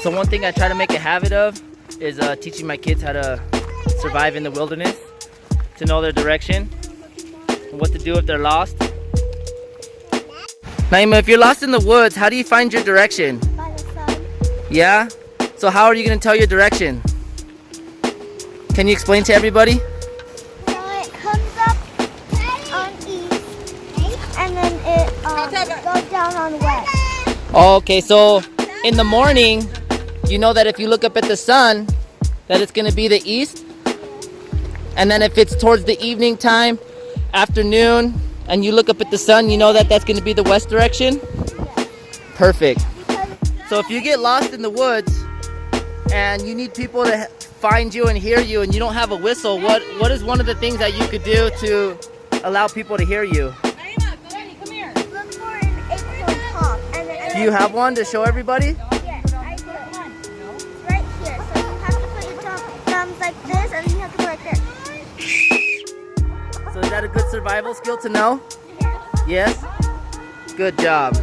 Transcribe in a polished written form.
So one thing I try to make a habit of is teaching my kids how to survive in the wilderness, to know their direction, and what to do if they're lost. Naima, if you're lost in the woods, how do you find your direction? By the sun. Yeah? So how are you going to tell your direction? Can you explain to everybody? So it comes up on east, and then it goes down on west. Okay, so in the morning, you know that if you look up at the sun, that it's going to be the east. And then if it's towards the evening time, afternoon, and you look up at the sun, you know that that's going to be the west direction? Perfect. So if you get lost in the woods and you need people to find you and hear you and you don't have a whistle, what is one of the things that you could do to allow people to hear you? Look for an acorn pop. Do you have one to show everybody? Yes, I do. Right here. So you have to put your thumbs like this, and you have to go right there. So is that a good survival skill to know? Yes? Good job.